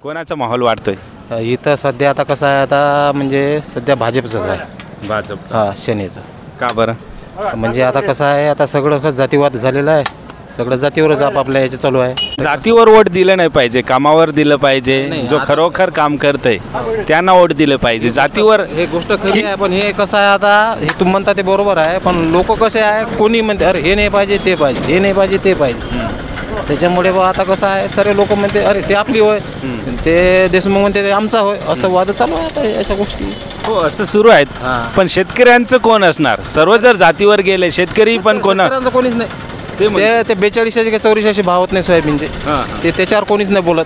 कोणाचा माहोल वाटतोय? इथं सध्या आता कसं आहे, आता म्हणजे सध्या भाजपचंच आहे. भाजपचा. हां, सेनेचं. का बरं? म्हणजे आता कसं आहे, आता सगळं कसं जातीवाद झालेलं आहे. सगळं जातीवरच आपापल्या याचे चालू आहे. जातीवर वोट दिलं नाही पाहिजे, कामावर दिलं पाहिजे. जो खरोखर काम करतंय त्यांना वोट दिलं पाहिजे. जातीवर हे गोष्ट खरी आहे, पण हे कसं आहे, आता हे तुम्ही म्हणता ते बरोबर आहे, पण लोक कसे आहे, कोणी म्हणते अरे हे नाही पाहिजे ते पाहिजे, हे नाही पाहिजे ते पाहिजे. त्याच्यामुळे बा आता कसं आहे, सर्व लोक म्हणते अरे ते आपली होय, ते देशमुख म्हणते ते आमचा होय, असं वाद चालू आहे आता अशा गोष्टी. हो, असं सुरू आहेत. पण शेतकऱ्यांचं कोण असणार? सर्व जर जातीवर गेले, शेतकरी पण कोण? शेतकऱ्यांचं कोणीच नाही. ते ते 4200 का 8400 भाव होत नाही सोयाबीनचे. ते त्याच्यावर कोणीच नाही बोलत.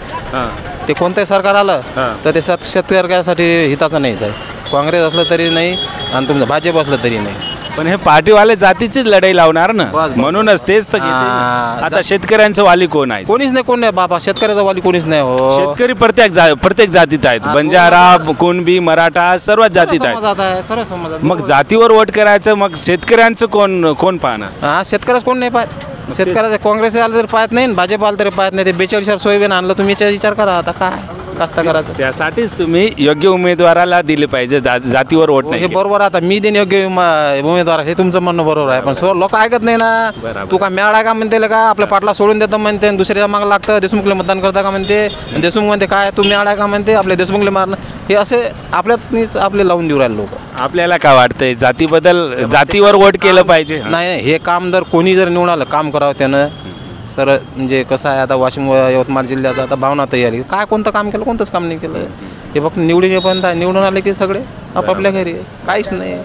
ते कोणतंही सरकार आलं तर ते शेतकऱ्यासाठी हिताचं नाहीच आहे. काँग्रेस असलं तरी नाही आणि तुमचं भाजप असलं तरी नाही. पण हे पार्टीवाले जातीचीच लढाई लावणार ना, बस. म्हणूनच तेच तर घेते. आता शेतकऱ्यांचं वाली कोण आहे? कोणीच नाही. कोण नाही बाबा, शेतकऱ्याचा वाली कोणीच नाही. हो, शेतकरी प्रत्येक जातीत आहेत. बंजारा, कुणबी, मराठा सर्वच जातीत आहेत. समाजात आहे, सर्व समाजात. मग जातीवर वोट करायचं, मग शेतकऱ्यांचं कोण पाहणार? हा, शेतकऱ्याच कोण नाही पाहत. शेतकऱ्याचं काँग्रेस आलं तरी पाहत नाही, भाजप आलं तरी पाहत नाही. ते 42 सोयाबीन आणलं, तुम्ही याचा विचार करा आता काय कास्ता करायचं. त्यासाठीच तुम्ही योग्य उमेदवाराला दिले पाहिजे, जातीवर वोट हे नाही. बरोबर. आता मी देईन योग्य उमेदवार, हे तुमचं म्हणणं बरोबर आहे, पण लोक ऐकत नाही ना. तू का मेळा का म्हणते का, आपल्या पाटला सोडून देतं म्हणते, दुसऱ्या मागं लागतं. देशमुखले मतदान करता का म्हणते, देशमुख म्हणते काय तू मेळा का म्हणते, आपल्या देशमुखले मारणं. हे असे आपल्यात आपले लावून देऊ राहिले लोक. आपल्याला काय वाटतंय, जातीवर वोट केलं पाहिजे? नाही, हे काम जर कोणी जर निवडून आलं, काम करावं त्यानं सर. म्हणजे कसं आहे, आता वाशिम यवतमाळ जिल्ह्यात आता भावना तयारी काय, कोणतं काम केलं, कोणतंच काम नाही केलं. हे फक्त निवडून येईपर्यंत निवडून आले की सगळे आपापल्या घरी, काहीच नाही.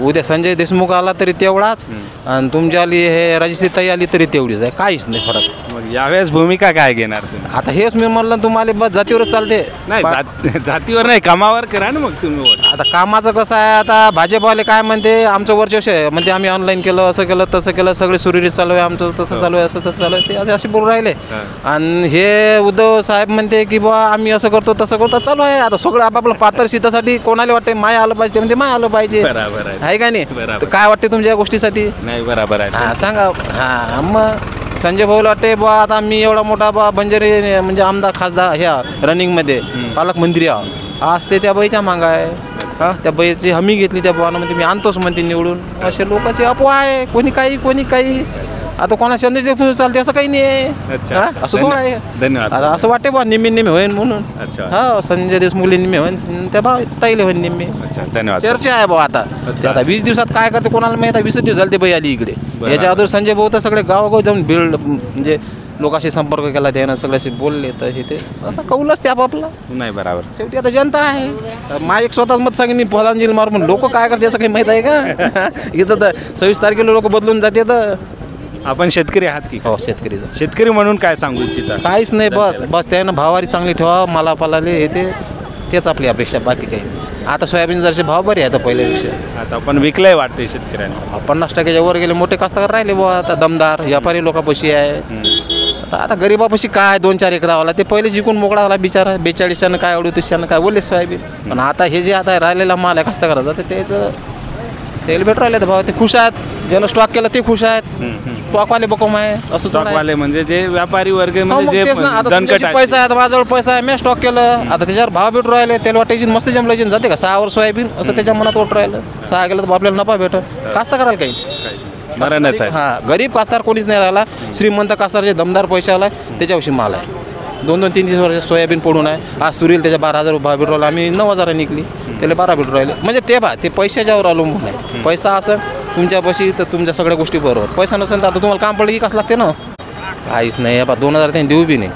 उद्या संजय देशमुख आला तरी तेवढाच, आणि तुमच्या आली हे राजश्रीताई आली तरी तेवढीच आहे, काहीच नाही फरक. मग यावेळेस भूमिका काय घेणार तुम्ही? आता हेच मी म्हणलं तुम्हाला, बस जातीवरच चालते. नाही, जातीवर नाही, कामावर करा ना मग तुम्ही वोट. आता कामाचं कसं आहे, आता भाजपवाले काय म्हणते, आमचं वर्चस्व आहे म्हणते, आम्ही ऑनलाईन केलं, असं केलं तसं केलं, सगळे सुरळीत चालू आहे, आमचं तसं चालू आहे, असं तसं चालू आहे. ते असे बोलून राहिले. आणि हे उद्धव साहेब म्हणते की बा आम्ही असं करतो तसं करतो, चालू आहे. आता सगळं आपापलं पात्र शीतासाठी कोणाला वाटते माय आलं पाहिजे, ते म्हणते माय आलं पाहिजे. बरोबर आहे का नाही? बरोबर. तर काय वाटते तुमच्या गोष्टीसाठी? नाही, बरोबर आहे. हां, सांगा. हां, मग संजय भाऊला वाटते बा आता मी एवढा मोठा बा बंजारे म्हणजे आमदार खासदार ह्या रनिंगमध्ये पालकमंत्री आज ते त्या बाईच्या मागं आहे. हां, त्या बाईची हमी घेतली त्या भावानं, म्हणजे मी आणतोच म्हणते निवडून. असे लोकांची अफवा आहे, कोणी काही. आता कोणा संदेश चालते असं काही नाही आहे. अच्छा, असं थोडं आहे. धन्यवाद. आता असं वाटते बा निम्मे होईन म्हणून. अच्छा. हा, संजय देशमुखले निम्मे होईन, त्या बा ताईले होईन निम्मे. अच्छा, धन्यवाद. चर्चा आहे भाऊ. आता 20 दिवसात काय करते कोणाला माहिती आहे. 20 दिवस झाले ते बाई आली इकडे. याच्या अगोदर संजय भाऊ तर सगळे गावोगाव जाऊन म्हणजे लोकांशी संपर्क केला, त्यानं सगळ्याशी बोलले, तर हे ते असं कौलच ते आपापला. नाही, बरोबर. शेवटी आता जनता आहे. माझं एक स्वतःच मत सांगेन मी, प्रधानजीला मार म्हणून. लोक काय करते याचं काही माहीत आहे का? इथं तर 26 तारखेला लोक बदलून जाते. तर आपण शेतकरी आहात की? हो, शेतकरीचं. शेतकरी म्हणून काय सांगू इच्छिता? काहीच नाही, बस त्यानं भावारी चांगली ठेवा, मला पालाले हे तेच आपली अपेक्षा, बाकी काही नाही. आता सोयाबीन जरचे भाव बरे आहेत पहिल्यापेक्षा. आता आपण विकलंय वाटते शेतकऱ्यांना. 50% वर गेले, मोठे कास्तकार राहिले बुवा आता दमदार. व्यापारी लोकांपाशी आहे. आता गरीबापाशी काय 2-4 एकरावाला ते पहिले जिंकून मोकळा झाला बिचारा. 4200 काय 3800 काय बोलले सोयाबीन. पण आता हे जे आता राहिलेला माल आहे कास्तकाराचा, ते त्याचं तेल भेट राहिले तर भाव ते खुश आहेत. ज्यानं स्टॉक केला ते खुश आहेत. स्टॉकवाले बकोम आहे असं. स्टॉकवाले म्हणजे जे व्यापारी वर्ग म्हणजे जे दणकट पैसा आहे, माझ्याजवळ पैसा आहे, मी स्टॉक केलं. आता त्याच्यावर भाव भेटू राहिले. तेल वाटायची मस्त जमलायची जाते का 6 वर सोयाबीन, असं त्याच्या मनात वाटू राहिलं. 6 गेलं तर आपल्याला नफा भेटत. कास्ता करायला काही मरणच आहे. हां, गरीब कास्तार कोणीच नाही राहिला. श्रीमंत कास्तार जे दमदार पैसा आला त्याच्याविषयी माल आहे. 2-3 वर्ष सोयाबीन पडून आहे. आज तुरील त्याच्या 12,000 भाव भेटू राहिला. आम्ही 9,000 निघली, त्याला 12 भेटू राहिले. म्हणजे ते पैशाच्यावर अवलंबून आहे. पैसा असं तुमच्यापाशी तर तुमच्या सगळ्या गोष्टी बरोबर. पैसा नसेल तर आता तुम्हाला काम पडलं की कसं लागते ना. काहीच नाही. 2,000 त्यांनी देऊ बी नाही.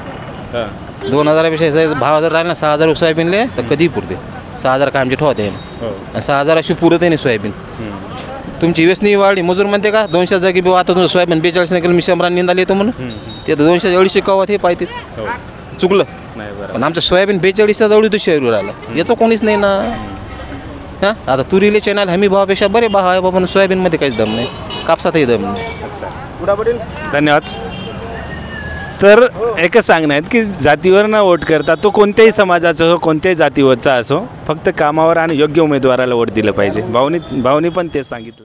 2,000पेक्षा भाव जर राहिले ना 6,000 सोयाबीनले तर कधीही पुरते. 6,000 काय आमचे ठेवते आणि 6,000 अशी पुरत नाही सोयाबीन. तुमची वेचणी वाढली. मजूर म्हणते का 200 जागी बी आता तुमचं सोयाबीन 42 केलं, मी 100 निंदाला येतो म्हणून. ते 200-250 कवात हे पाहिजे चुकलं. पण आमचं सोयाबीन 42 जवळ तो शहर राहिलं. याचं कोणीच नाही ना. हां, आता तुरीले चॅनल हमी भावापेक्षा बरे भाव आहे बाबा. सोयाबीनमध्ये काहीच दम नाही, कापसातही दम नाही. धन्यवाद. तर एकच सांगणं आहे की जातीवर न वोट करता तो कोणत्याही समाजाचा हो, कोणत्याही जातीवरचा असो, फक्त कामावर आणि योग्य उमेदवाराला वोट दिलं पाहिजे. भाऊनी पण तेच सांगितलं.